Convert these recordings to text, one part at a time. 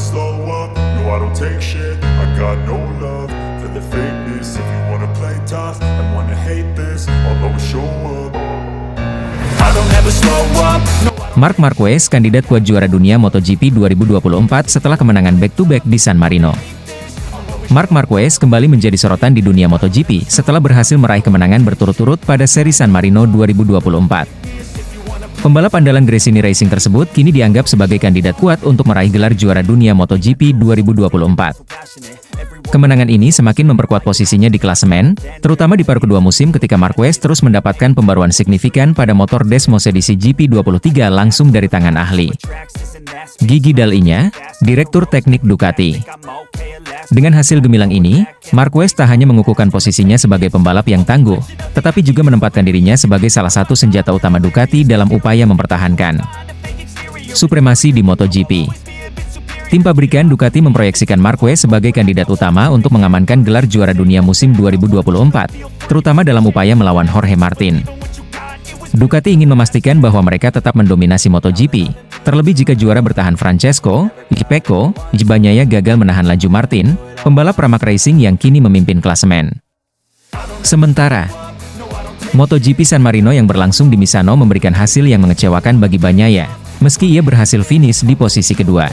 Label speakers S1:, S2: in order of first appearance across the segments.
S1: slow up, no I don't take shit. I got no love for the fakeness. If you wanna play tough and wanna hate this, I'll always show up. I don't ever slow up, no.
S2: Marc Marquez, kandidat kuat juara dunia MotoGP 2024 setelah kemenangan back-to-back di San Marino. Marc Marquez kembali menjadi sorotan di dunia MotoGP setelah berhasil meraih kemenangan berturut-turut pada seri San Marino 2024. Pembalap andalan Gresini Racing tersebut kini dianggap sebagai kandidat kuat untuk meraih gelar juara dunia MotoGP 2024. Kemenangan ini semakin memperkuat posisinya di klasemen, terutama di paruh kedua musim ketika Marquez terus mendapatkan pembaruan signifikan pada motor Desmos edisi GP23 langsung dari tangan ahli. Gigi Dall'Igna, Direktur Teknik Ducati. Dengan hasil gemilang ini, Marquez tak hanya mengukuhkan posisinya sebagai pembalap yang tangguh, tetapi juga menempatkan dirinya sebagai salah satu senjata utama Ducati dalam upaya mempertahankan supremasi di MotoGP. Tim pabrikan Ducati memproyeksikan Marquez sebagai kandidat utama untuk mengamankan gelar juara dunia musim 2024, terutama dalam upaya melawan Jorge Martin. Ducati ingin memastikan bahwa mereka tetap mendominasi MotoGP, terlebih jika juara bertahan Francesco Pecco Bagnaia gagal menahan laju Martin, pembalap Pramac Racing yang kini memimpin klasemen. Sementara, MotoGP San Marino yang berlangsung di Misano memberikan hasil yang mengecewakan bagi Bagnaia, meski ia berhasil finish di posisi kedua.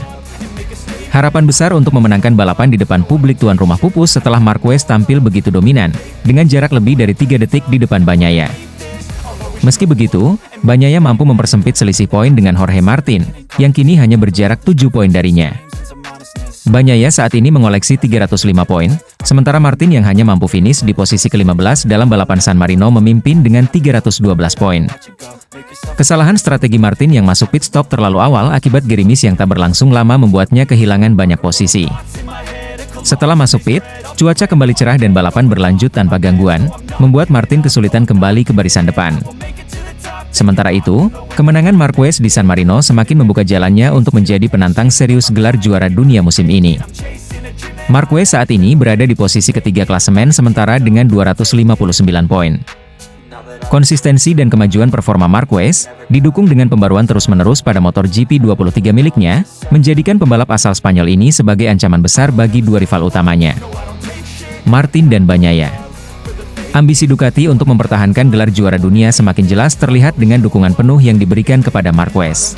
S2: Harapan besar untuk memenangkan balapan di depan publik tuan rumah pupus setelah Marquez tampil begitu dominan, dengan jarak lebih dari 3 detik di depan Bagnaia. Meski begitu, Bagnaia mampu mempersempit selisih poin dengan Jorge Martin, yang kini hanya berjarak 7 poin darinya. Bagnaia saat ini mengoleksi 305 poin, sementara Martin yang hanya mampu finish di posisi ke-15 dalam balapan San Marino memimpin dengan 312 poin. Kesalahan strategi Martin yang masuk pit stop terlalu awal akibat gerimis yang tak berlangsung lama membuatnya kehilangan banyak posisi. Setelah masuk pit, cuaca kembali cerah dan balapan berlanjut tanpa gangguan, membuat Martin kesulitan kembali ke barisan depan. Sementara itu, kemenangan Marquez di San Marino semakin membuka jalannya untuk menjadi penantang serius gelar juara dunia musim ini. Marquez saat ini berada di posisi ketiga klasemen sementara dengan 259 poin. Konsistensi dan kemajuan performa Marquez, didukung dengan pembaruan terus-menerus pada motor GP23 miliknya, menjadikan pembalap asal Spanyol ini sebagai ancaman besar bagi dua rival utamanya, Martin dan Bagnaia. Ambisi Ducati untuk mempertahankan gelar juara dunia semakin jelas terlihat dengan dukungan penuh yang diberikan kepada Marquez.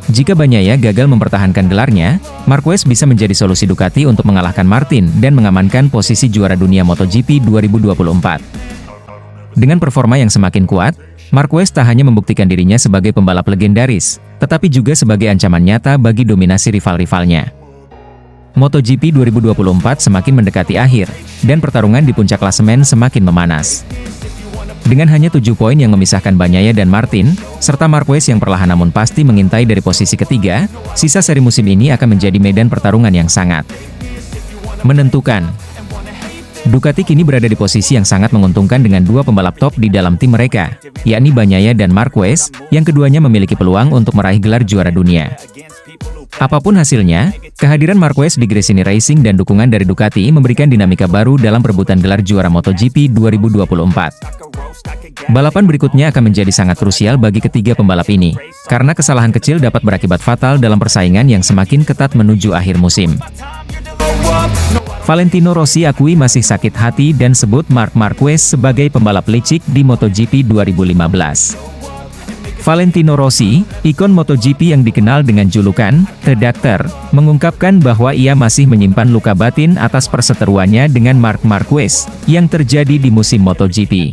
S2: Jika Bagnaia gagal mempertahankan gelarnya, Marquez bisa menjadi solusi Ducati untuk mengalahkan Martin dan mengamankan posisi juara dunia MotoGP 2024. Dengan performa yang semakin kuat, Marquez tak hanya membuktikan dirinya sebagai pembalap legendaris, tetapi juga sebagai ancaman nyata bagi dominasi rival-rivalnya. MotoGP 2024 semakin mendekati akhir, dan pertarungan di puncak klasemen semakin memanas. Dengan hanya 7 poin yang memisahkan Bagnaia dan Martin, serta Marquez yang perlahan namun pasti mengintai dari posisi ketiga, sisa seri musim ini akan menjadi medan pertarungan yang sangat menentukan. Ducati kini berada di posisi yang sangat menguntungkan dengan dua pembalap top di dalam tim mereka, yakni Bagnaia dan Marquez, yang keduanya memiliki peluang untuk meraih gelar juara dunia. Apapun hasilnya, kehadiran Marquez di Gresini Racing dan dukungan dari Ducati memberikan dinamika baru dalam perebutan gelar juara MotoGP 2024. Balapan berikutnya akan menjadi sangat krusial bagi ketiga pembalap ini, karena kesalahan kecil dapat berakibat fatal dalam persaingan yang semakin ketat menuju akhir musim. Valentino Rossi akui masih sakit hati dan sebut Marc Marquez sebagai pembalap licik di MotoGP 2015. Valentino Rossi, ikon MotoGP yang dikenal dengan julukan The Doctor, mengungkapkan bahwa ia masih menyimpan luka batin atas perseteruannya dengan Marc Marquez yang terjadi di musim MotoGP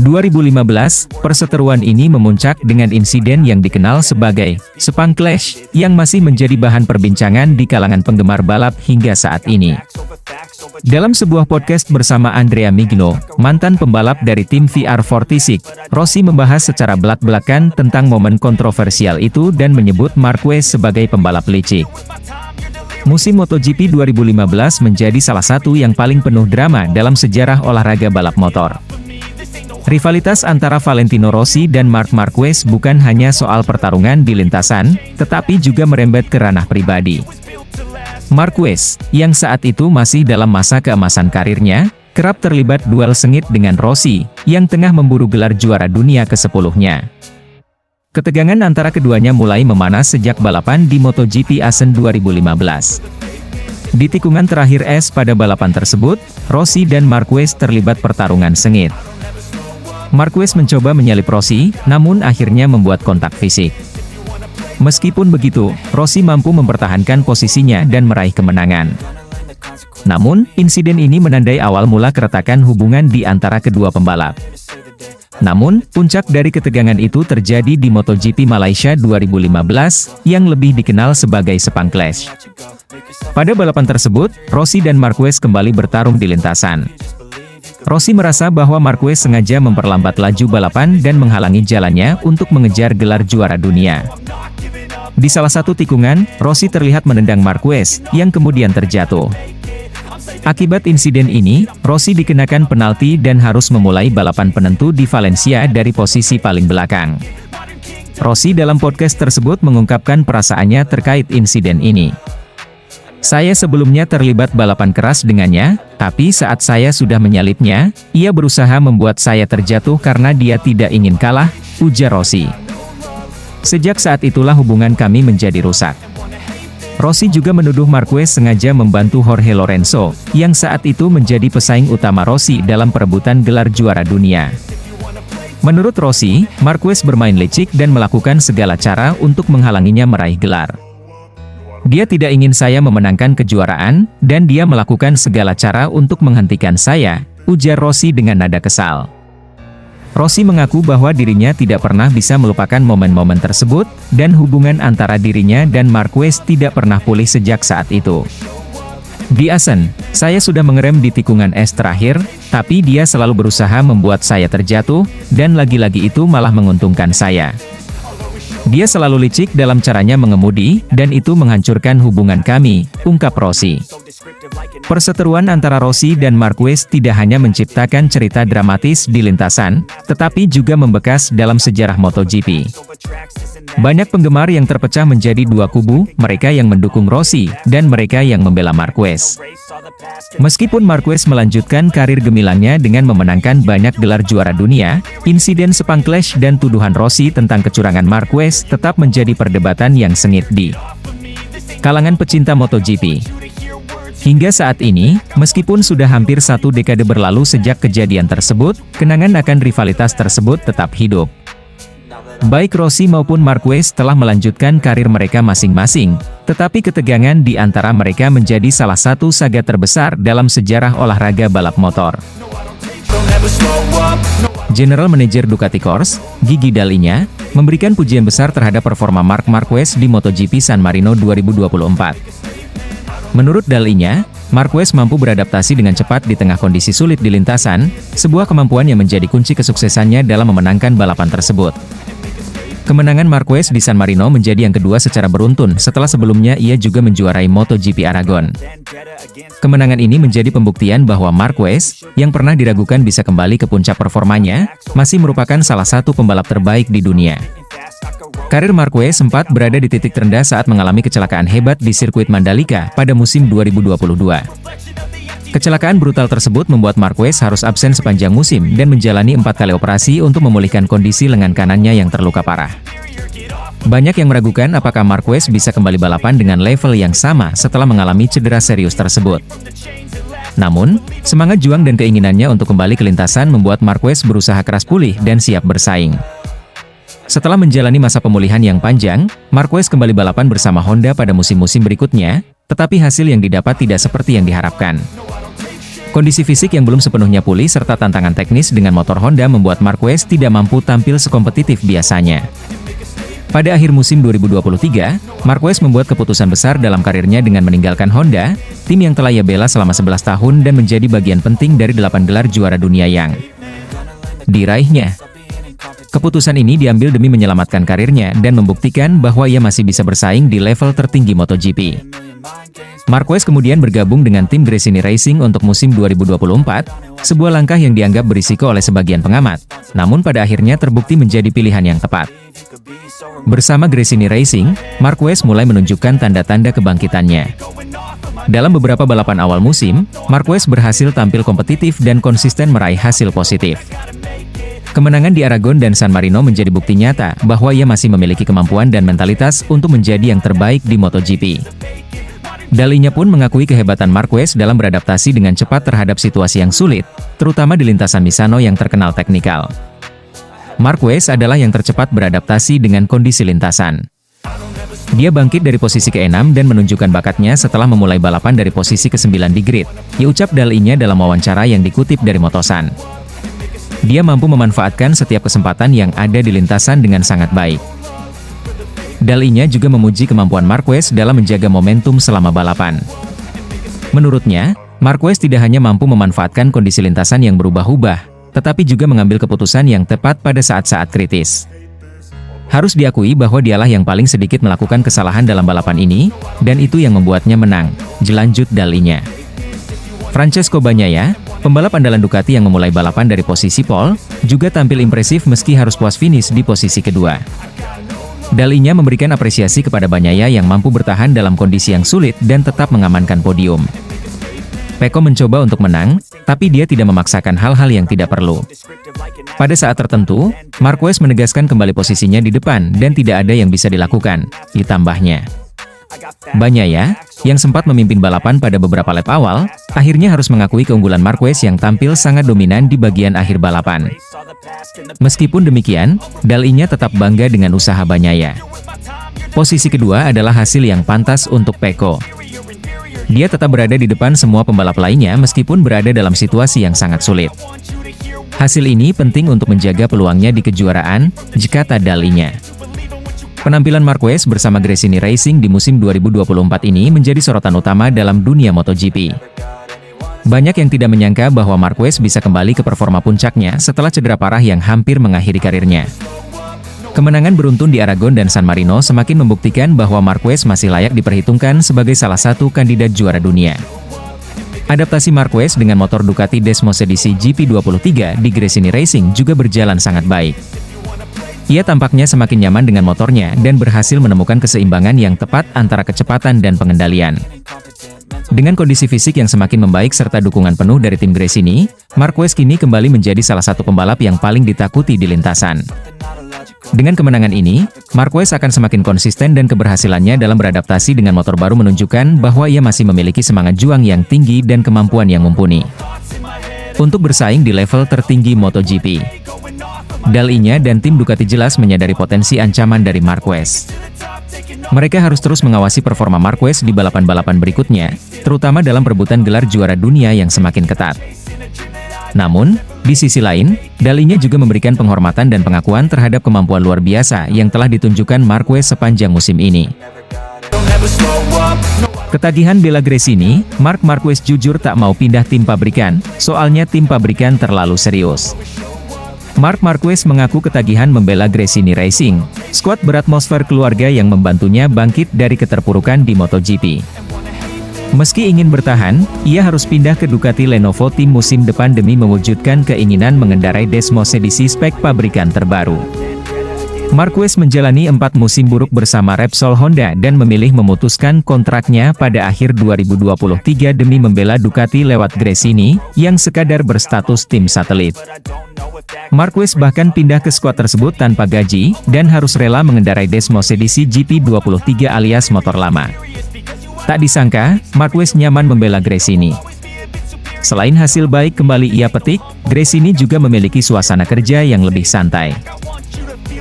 S2: 2015. Perseteruan ini memuncak dengan insiden yang dikenal sebagai Sepang Clash, yang masih menjadi bahan perbincangan di kalangan penggemar balap hingga saat ini. Dalam sebuah podcast bersama Andrea Migno, mantan pembalap dari tim VR46, Rossi membahas secara belak-belakan tentang momen kontroversial itu dan menyebut Marquez sebagai pembalap licik. Musim MotoGP 2015 menjadi salah satu yang paling penuh drama dalam sejarah olahraga balap motor. Rivalitas antara Valentino Rossi dan Marc Marquez bukan hanya soal pertarungan di lintasan, tetapi juga merembet ke ranah pribadi. Marquez, yang saat itu masih dalam masa keemasan karirnya, kerap terlibat duel sengit dengan Rossi, yang tengah memburu gelar juara dunia ke-10-nya. Ketegangan antara keduanya mulai memanas sejak balapan di MotoGP Assen 2015. Di tikungan terakhir pada balapan tersebut, Rossi dan Marquez terlibat pertarungan sengit. Marquez mencoba menyalip Rossi, namun akhirnya membuat kontak fisik. Meskipun begitu, Rossi mampu mempertahankan posisinya dan meraih kemenangan. Namun, insiden ini menandai awal mula keretakan hubungan di antara kedua pembalap. Namun, puncak dari ketegangan itu terjadi di MotoGP Malaysia 2015, yang lebih dikenal sebagai Sepang Clash. Pada balapan tersebut, Rossi dan Marquez kembali bertarung di lintasan. Rossi merasa bahwa Marquez sengaja memperlambat laju balapan dan menghalangi jalannya untuk mengejar gelar juara dunia. Di salah satu tikungan, Rossi terlihat menendang Marquez, yang kemudian terjatuh. Akibat insiden ini, Rossi dikenakan penalti dan harus memulai balapan penentu di Valencia dari posisi paling belakang. Rossi dalam podcast tersebut mengungkapkan perasaannya terkait insiden ini. Saya sebelumnya terlibat balapan keras dengannya, tapi saat saya sudah menyalipnya, ia berusaha membuat saya terjatuh karena dia tidak ingin kalah, ujar Rossi. Sejak saat itulah hubungan kami menjadi rusak. Rossi juga menuduh Marquez sengaja membantu Jorge Lorenzo, yang saat itu menjadi pesaing utama Rossi dalam perebutan gelar juara dunia. Menurut Rossi, Marquez bermain licik dan melakukan segala cara untuk menghalanginya meraih gelar. Dia tidak ingin saya memenangkan kejuaraan, dan dia melakukan segala cara untuk menghentikan saya, ujar Rossi dengan nada kesal. Rossi mengaku bahwa dirinya tidak pernah bisa melupakan momen-momen tersebut, dan hubungan antara dirinya dan Marquez tidak pernah pulih sejak saat itu. Di Assen, saya sudah mengerem di tikungan terakhir, tapi dia selalu berusaha membuat saya terjatuh, dan lagi-lagi itu malah menguntungkan saya. Dia selalu licik dalam caranya mengemudi, dan itu menghancurkan hubungan kami, ungkap Rossi. Perseteruan antara Rossi dan Marquez tidak hanya menciptakan cerita dramatis di lintasan, tetapi juga membekas dalam sejarah MotoGP. Banyak penggemar yang terpecah menjadi dua kubu, mereka yang mendukung Rossi, dan mereka yang membela Marquez. Meskipun Marquez melanjutkan karir gemilangnya dengan memenangkan banyak gelar juara dunia, insiden Sepang Clash dan tuduhan Rossi tentang kecurangan Marquez tetap menjadi perdebatan yang sengit di kalangan pecinta MotoGP. Hingga saat ini, meskipun sudah hampir satu dekade berlalu sejak kejadian tersebut, kenangan akan rivalitas tersebut tetap hidup. Baik Rossi maupun Marquez telah melanjutkan karir mereka masing-masing, tetapi ketegangan di antara mereka menjadi salah satu saga terbesar dalam sejarah olahraga balap motor. General Manager Ducati Corse, Gigi Dall'Igna, memberikan pujian besar terhadap performa Marc Marquez di MotoGP San Marino 2024. Menurut Dall'Igna, Marquez mampu beradaptasi dengan cepat di tengah kondisi sulit di lintasan, sebuah kemampuan yang menjadi kunci kesuksesannya dalam memenangkan balapan tersebut. Kemenangan Marquez di San Marino menjadi yang kedua secara beruntun setelah sebelumnya ia juga menjuarai MotoGP Aragon. Kemenangan ini menjadi pembuktian bahwa Marquez, yang pernah diragukan bisa kembali ke puncak performanya, masih merupakan salah satu pembalap terbaik di dunia. Karir Marquez sempat berada di titik terendah saat mengalami kecelakaan hebat di sirkuit Mandalika pada musim 2022. Kecelakaan brutal tersebut membuat Marquez harus absen sepanjang musim dan menjalani 4 kali operasi untuk memulihkan kondisi lengan kanannya yang terluka parah. Banyak yang meragukan apakah Marquez bisa kembali balapan dengan level yang sama setelah mengalami cedera serius tersebut. Namun, semangat juang dan keinginannya untuk kembali ke lintasan membuat Marquez berusaha keras pulih dan siap bersaing. Setelah menjalani masa pemulihan yang panjang, Marquez kembali balapan bersama Honda pada musim-musim berikutnya, tetapi hasil yang didapat tidak seperti yang diharapkan. Kondisi fisik yang belum sepenuhnya pulih serta tantangan teknis dengan motor Honda membuat Marquez tidak mampu tampil sekompetitif biasanya. Pada akhir musim 2023, Marquez membuat keputusan besar dalam karirnya dengan meninggalkan Honda, tim yang telah ia bela selama 11 tahun dan menjadi bagian penting dari 8 gelar juara dunia yang diraihnya. Keputusan ini diambil demi menyelamatkan karirnya dan membuktikan bahwa ia masih bisa bersaing di level tertinggi MotoGP. Marquez kemudian bergabung dengan tim Gresini Racing untuk musim 2024, sebuah langkah yang dianggap berisiko oleh sebagian pengamat, namun pada akhirnya terbukti menjadi pilihan yang tepat. Bersama Gresini Racing, Marquez mulai menunjukkan tanda-tanda kebangkitannya. Dalam beberapa balapan awal musim, Marquez berhasil tampil kompetitif dan konsisten meraih hasil positif. Kemenangan di Aragon dan San Marino menjadi bukti nyata bahwa ia masih memiliki kemampuan dan mentalitas untuk menjadi yang terbaik di MotoGP. Dalinya pun mengakui kehebatan Marquez dalam beradaptasi dengan cepat terhadap situasi yang sulit, terutama di lintasan Misano yang terkenal teknikal. Marquez adalah yang tercepat beradaptasi dengan kondisi lintasan. Dia bangkit dari posisi ke-6 dan menunjukkan bakatnya setelah memulai balapan dari posisi ke-9 di grid, diucap Dalinya dalam wawancara yang dikutip dari Motosan. Dia mampu memanfaatkan setiap kesempatan yang ada di lintasan dengan sangat baik. Dalinya juga memuji kemampuan Marquez dalam menjaga momentum selama balapan. Menurutnya, Marquez tidak hanya mampu memanfaatkan kondisi lintasan yang berubah-ubah, tetapi juga mengambil keputusan yang tepat pada saat-saat kritis. Harus diakui bahwa dialah yang paling sedikit melakukan kesalahan dalam balapan ini, dan itu yang membuatnya menang, jelanjut Dalinya. Francesco Bagnaia, pembalap andalan Ducati yang memulai balapan dari posisi pole, juga tampil impresif meski harus puas finish di posisi kedua. Dalinya memberikan apresiasi kepada Bagnaia yang mampu bertahan dalam kondisi yang sulit dan tetap mengamankan podium. Pecco mencoba untuk menang, tapi dia tidak memaksakan hal-hal yang tidak perlu. Pada saat tertentu, Marquez menegaskan kembali posisinya di depan dan tidak ada yang bisa dilakukan, ditambahnya. Bagnaia, yang sempat memimpin balapan pada beberapa lap awal, akhirnya harus mengakui keunggulan Marquez yang tampil sangat dominan di bagian akhir balapan. Meskipun demikian, Dalinya tetap bangga dengan usaha Bagnaia. Posisi kedua adalah hasil yang pantas untuk Pecco. Dia tetap berada di depan semua pembalap lainnya meskipun berada dalam situasi yang sangat sulit. Hasil ini penting untuk menjaga peluangnya di kejuaraan, jika Dalinya. Penampilan Marquez bersama Gresini Racing di musim 2024 ini menjadi sorotan utama dalam dunia MotoGP. Banyak yang tidak menyangka bahwa Marquez bisa kembali ke performa puncaknya setelah cedera parah yang hampir mengakhiri karirnya. Kemenangan beruntun di Aragon dan San Marino semakin membuktikan bahwa Marquez masih layak diperhitungkan sebagai salah satu kandidat juara dunia. Adaptasi Marquez dengan motor Ducati Desmos edisi GP23 di Gresini Racing juga berjalan sangat baik. Ia tampaknya semakin nyaman dengan motornya dan berhasil menemukan keseimbangan yang tepat antara kecepatan dan pengendalian. Dengan kondisi fisik yang semakin membaik serta dukungan penuh dari tim Gresini, Marquez kini kembali menjadi salah satu pembalap yang paling ditakuti di lintasan. Dengan kemenangan ini, Marquez akan semakin konsisten dan keberhasilannya dalam beradaptasi dengan motor baru menunjukkan bahwa ia masih memiliki semangat juang yang tinggi dan kemampuan yang mumpuni untuk bersaing di level tertinggi MotoGP. Dalinya dan tim Ducati jelas menyadari potensi ancaman dari Marquez. Mereka harus terus mengawasi performa Marquez di balapan-balapan berikutnya, terutama dalam perebutan gelar juara dunia yang semakin ketat. Namun, di sisi lain, Dalinya juga memberikan penghormatan dan pengakuan terhadap kemampuan luar biasa yang telah ditunjukkan Marquez sepanjang musim ini. Ketagihan bela Gresini, Marc Marquez jujur tak mau pindah tim pabrikan, soalnya tim pabrikan terlalu serius. Marc Marquez mengaku ketagihan membela Gresini Racing, skuad beratmosfer keluarga yang membantunya bangkit dari keterpurukan di MotoGP. Meski ingin bertahan, ia harus pindah ke Ducati Lenovo tim musim depan demi mewujudkan keinginan mengendarai Desmos edisi spek pabrikan terbaru. Marquez menjalani 4 musim buruk bersama Repsol Honda dan memilih memutuskan kontraknya pada akhir 2023 demi membela Ducati lewat Gresini, yang sekadar berstatus tim satelit. Marquez bahkan pindah ke skuad tersebut tanpa gaji, dan harus rela mengendarai Desmos edisi GP23 alias motor lama. Tak disangka, Marquez nyaman membela Gresini. Selain hasil baik kembali ia petik, Gresini juga memiliki suasana kerja yang lebih santai.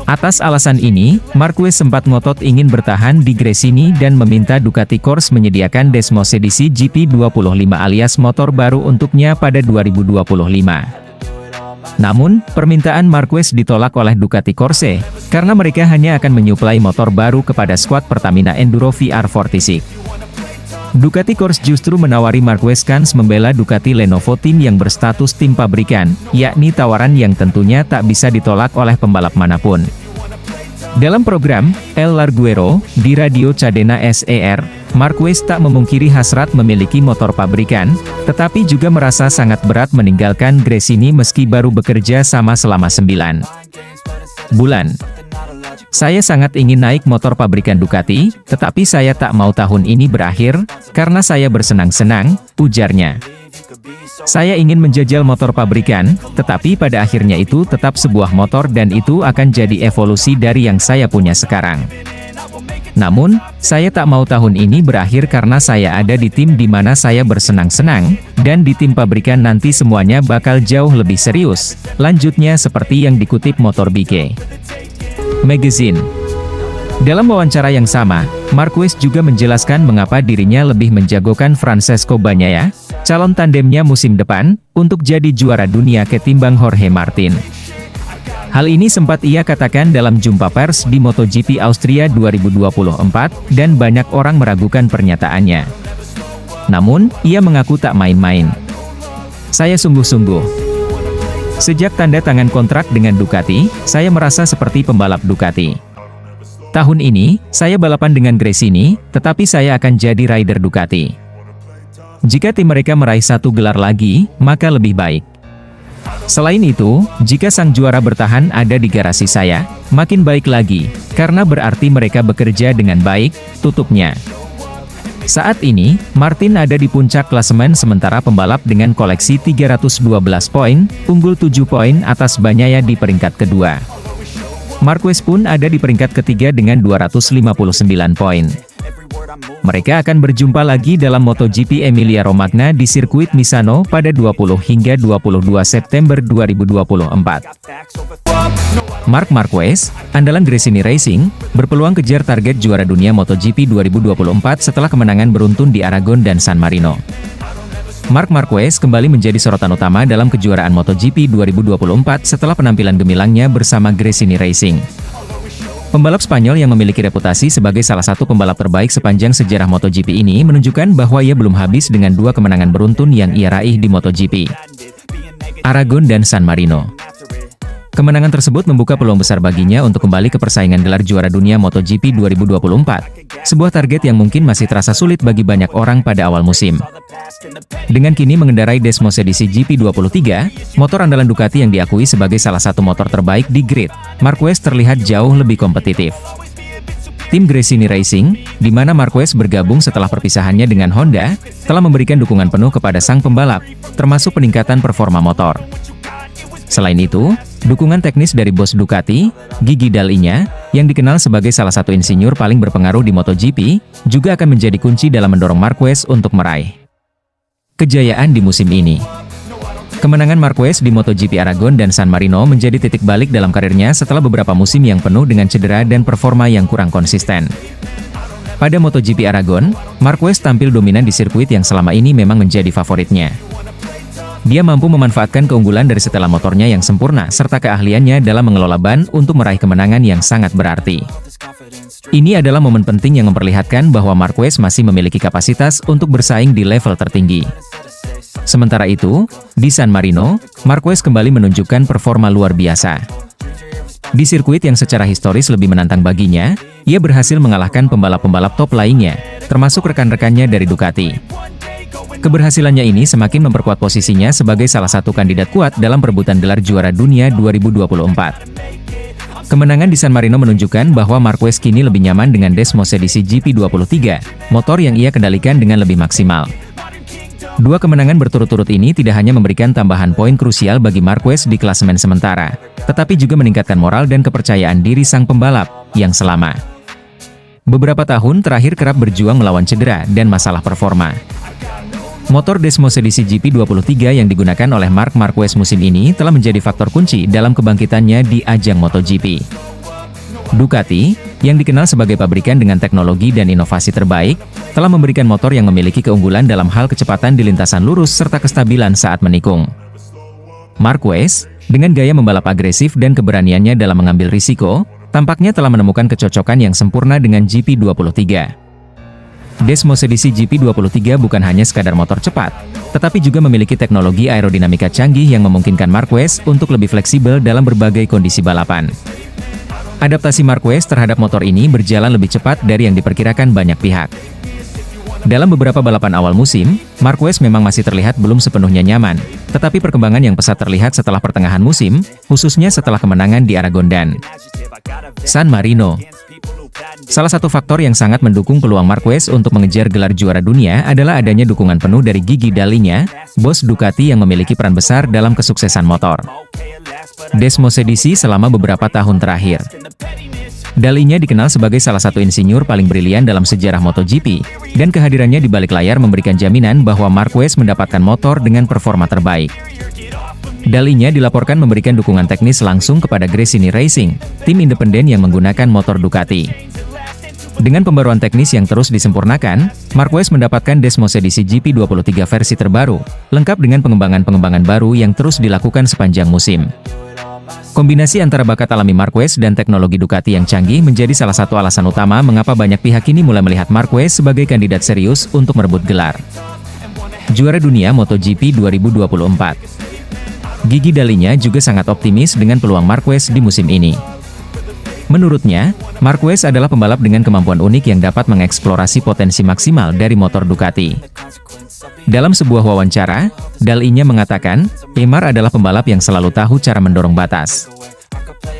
S2: Atas alasan ini, Marquez sempat ngotot ingin bertahan di Gresini dan meminta Ducati Corse menyediakan Desmos edisi GP25 alias motor baru untuknya pada 2025. Namun, permintaan Marquez ditolak oleh Ducati Corse, karena mereka hanya akan menyuplai motor baru kepada skuad Pertamina Enduro VR46. Ducati Corse justru menawari Marquez kans membela Ducati Lenovo tim yang berstatus tim pabrikan, yakni tawaran yang tentunya tak bisa ditolak oleh pembalap manapun. Dalam program El Larguero di Radio Cadena SER, Marquez tak memungkiri hasrat memiliki motor pabrikan, tetapi juga merasa sangat berat meninggalkan Gresini meski baru bekerja sama selama 9 bulan. Saya sangat ingin naik motor pabrikan Ducati, tetapi saya tak mau tahun ini berakhir, karena saya bersenang-senang, ujarnya. Saya ingin menjajal motor pabrikan, tetapi pada akhirnya itu tetap sebuah motor dan itu akan jadi evolusi dari yang saya punya sekarang. Namun, saya tak mau tahun ini berakhir karena saya ada di tim di mana saya bersenang-senang, dan di tim pabrikan nanti semuanya bakal jauh lebih serius. Lanjutnya seperti yang dikutip Motor BK Magazine. Dalam wawancara yang sama, Marquez juga menjelaskan mengapa dirinya lebih menjagokan Francesco Bagnaia, calon tandemnya musim depan, untuk jadi juara dunia ketimbang Jorge Martin. Hal ini sempat ia katakan dalam jumpa pers di MotoGP Austria 2024, dan banyak orang meragukan pernyataannya. Namun, ia mengaku tak main-main. Saya sungguh-sungguh. Sejak tanda tangan kontrak dengan Ducati, saya merasa seperti pembalap Ducati. Tahun ini, saya balapan dengan Gresini, tetapi saya akan jadi rider Ducati. Jika tim mereka meraih satu gelar lagi, maka lebih baik. Selain itu, jika sang juara bertahan ada di garasi saya, makin baik lagi, karena berarti mereka bekerja dengan baik, tutupnya. Saat ini, Martin ada di puncak klasemen sementara pembalap dengan koleksi 312 poin, unggul 7 poin atas Bagnaia di peringkat kedua. Marquez pun ada di peringkat ketiga dengan 259 poin. Mereka akan berjumpa lagi dalam MotoGP Emilia-Romagna di sirkuit Misano pada 20 hingga 22 September 2024. Marc Marquez, andalan Gresini Racing, berpeluang kejar target juara dunia MotoGP 2024 setelah kemenangan beruntun di Aragon dan San Marino. Marc Marquez kembali menjadi sorotan utama dalam kejuaraan MotoGP 2024 setelah penampilan gemilangnya bersama Gresini Racing. Pembalap Spanyol yang memiliki reputasi sebagai salah satu pembalap terbaik sepanjang sejarah MotoGP ini menunjukkan bahwa ia belum habis dengan dua kemenangan beruntun yang ia raih di MotoGP, Aragon dan San Marino. Kemenangan tersebut membuka peluang besar baginya untuk kembali ke persaingan gelar juara dunia MotoGP 2024, sebuah target yang mungkin masih terasa sulit bagi banyak orang pada awal musim. Dengan kini mengendarai Desmosedici GP23, motor andalan Ducati yang diakui sebagai salah satu motor terbaik di grid, Marquez terlihat jauh lebih kompetitif. Tim Gresini Racing, di mana Marquez bergabung setelah perpisahannya dengan Honda, telah memberikan dukungan penuh kepada sang pembalap, termasuk peningkatan performa motor. Selain itu, dukungan teknis dari bos Ducati, Gigi Dall'Igna, yang dikenal sebagai salah satu insinyur paling berpengaruh di MotoGP, juga akan menjadi kunci dalam mendorong Marquez untuk meraih kejayaan di musim ini. Kemenangan Marquez di MotoGP Aragon dan San Marino menjadi titik balik dalam karirnya setelah beberapa musim yang penuh dengan cedera dan performa yang kurang konsisten. Pada MotoGP Aragon, Marquez tampil dominan di sirkuit yang selama ini memang menjadi favoritnya. Dia mampu memanfaatkan keunggulan dari setelan motornya yang sempurna serta keahliannya dalam mengelola ban untuk meraih kemenangan yang sangat berarti. Ini adalah momen penting yang memperlihatkan bahwa Marquez masih memiliki kapasitas untuk bersaing di level tertinggi. Sementara itu, di San Marino, Marquez kembali menunjukkan performa luar biasa. Di sirkuit yang secara historis lebih menantang baginya, ia berhasil mengalahkan pembalap-pembalap top lainnya, termasuk rekan-rekannya dari Ducati. Keberhasilannya ini semakin memperkuat posisinya sebagai salah satu kandidat kuat dalam perebutan gelar juara dunia 2024. Kemenangan di San Marino menunjukkan bahwa Marquez kini lebih nyaman dengan Desmosedici GP23, motor yang ia kendalikan dengan lebih maksimal. Dua kemenangan berturut-turut ini tidak hanya memberikan tambahan poin krusial bagi Marquez di klasemen sementara, tetapi juga meningkatkan moral dan kepercayaan diri sang pembalap, yang selama beberapa tahun terakhir kerap berjuang melawan cedera dan masalah performa. Motor Desmosedici GP23 yang digunakan oleh Marc Marquez musim ini telah menjadi faktor kunci dalam kebangkitannya di ajang MotoGP. Ducati, yang dikenal sebagai pabrikan dengan teknologi dan inovasi terbaik, telah memberikan motor yang memiliki keunggulan dalam hal kecepatan di lintasan lurus serta kestabilan saat menikung. Marquez, dengan gaya membalap agresif dan keberaniannya dalam mengambil risiko, tampaknya telah menemukan kecocokan yang sempurna dengan GP23. Desmosedici GP23 bukan hanya sekadar motor cepat, tetapi juga memiliki teknologi aerodinamika canggih yang memungkinkan Marquez untuk lebih fleksibel dalam berbagai kondisi balapan. Adaptasi Marquez terhadap motor ini berjalan lebih cepat dari yang diperkirakan banyak pihak. Dalam beberapa balapan awal musim, Marquez memang masih terlihat belum sepenuhnya nyaman, tetapi perkembangan yang pesat terlihat setelah pertengahan musim, khususnya setelah kemenangan di Aragon dan San Marino. Salah satu faktor yang sangat mendukung peluang Marquez untuk mengejar gelar juara dunia adalah adanya dukungan penuh dari Gigi Dall'Igna, bos Ducati yang memiliki peran besar dalam kesuksesan motor Desmosedici selama beberapa tahun terakhir. Dall'Igna dikenal sebagai salah satu insinyur paling brilian dalam sejarah MotoGP, dan kehadirannya di balik layar memberikan jaminan bahwa Marquez mendapatkan motor dengan performa terbaik. Dall'Igna dilaporkan memberikan dukungan teknis langsung kepada Gresini Racing, tim independen yang menggunakan motor Ducati. Dengan pembaruan teknis yang terus disempurnakan, Marquez mendapatkan Desmosedici GP23 versi terbaru, lengkap dengan pengembangan-pengembangan baru yang terus dilakukan sepanjang musim. Kombinasi antara bakat alami Marquez dan teknologi Ducati yang canggih menjadi salah satu alasan utama mengapa banyak pihak kini mulai melihat Marquez sebagai kandidat serius untuk merebut gelar juara dunia MotoGP 2024. Gigi Dall'Igna juga sangat optimis dengan peluang Marquez di musim ini. Menurutnya, Marquez adalah pembalap dengan kemampuan unik yang dapat mengeksplorasi potensi maksimal dari motor Ducati. Dalam sebuah wawancara, Dall'Igna mengatakan, Emar adalah pembalap yang selalu tahu cara mendorong batas.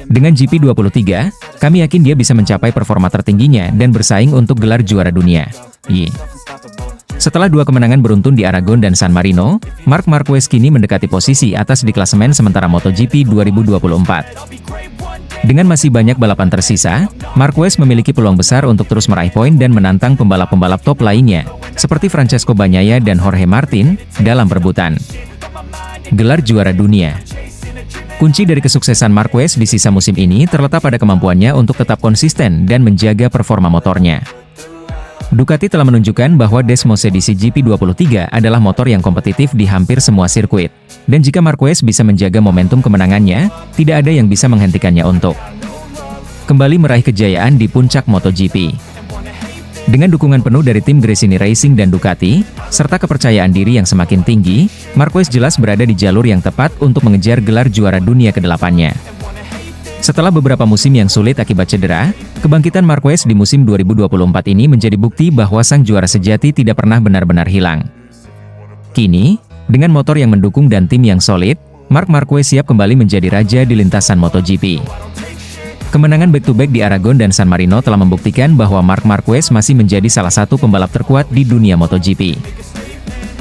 S2: Dengan GP23, kami yakin dia bisa mencapai performa tertingginya dan bersaing untuk gelar juara dunia. Setelah 2 kemenangan beruntun di Aragon dan San Marino, Marc Marquez kini mendekati posisi atas di klasemen sementara MotoGP 2024. Dengan masih banyak balapan tersisa, Marquez memiliki peluang besar untuk terus meraih poin dan menantang pembalap-pembalap top lainnya, seperti Francesco Bagnaia dan Jorge Martin, dalam perebutan gelar juara dunia. Kunci dari kesuksesan Marquez di sisa musim ini terletak pada kemampuannya untuk tetap konsisten dan menjaga performa motornya. Ducati telah menunjukkan bahwa Desmosedici GP23 adalah motor yang kompetitif di hampir semua sirkuit. Dan jika Marquez bisa menjaga momentum kemenangannya, tidak ada yang bisa menghentikannya untuk kembali meraih kejayaan di puncak MotoGP. Dengan dukungan penuh dari tim Gresini Racing dan Ducati, serta kepercayaan diri yang semakin tinggi, Marquez jelas berada di jalur yang tepat untuk mengejar gelar juara dunia ke-8-nya. Setelah beberapa musim yang sulit akibat cedera, kebangkitan Marquez di musim 2024 ini menjadi bukti bahwa sang juara sejati tidak pernah benar-benar hilang. Kini, dengan motor yang mendukung dan tim yang solid, Marc Marquez siap kembali menjadi raja di lintasan MotoGP. Kemenangan back-to-back di Aragon dan San Marino telah membuktikan bahwa Marc Marquez masih menjadi salah satu pembalap terkuat di dunia MotoGP.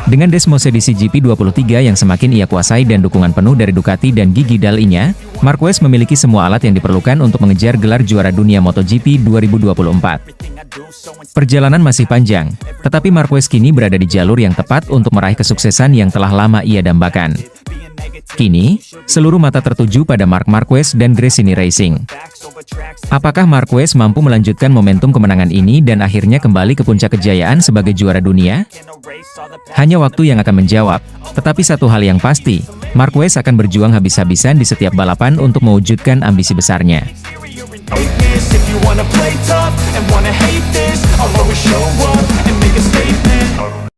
S2: Dengan Desmosedici GP23 yang semakin ia kuasai dan dukungan penuh dari Ducati dan Gigi Dall'Igna, Marquez memiliki semua alat yang diperlukan untuk mengejar gelar juara dunia MotoGP 2024. Perjalanan masih panjang, tetapi Marquez kini berada di jalur yang tepat untuk meraih kesuksesan yang telah lama ia dambakan. Kini, seluruh mata tertuju pada Marc Marquez dan Gresini Racing. Apakah Marquez mampu melanjutkan momentum kemenangan ini dan akhirnya kembali ke puncak kejayaan sebagai juara dunia? Hanya waktu yang akan menjawab, tetapi satu hal yang pasti, Marquez akan berjuang habis-habisan di setiap balapan untuk mewujudkan ambisi besarnya.
S1: If you wanna play tough and wanna hate this, I'll always show up and make a statement.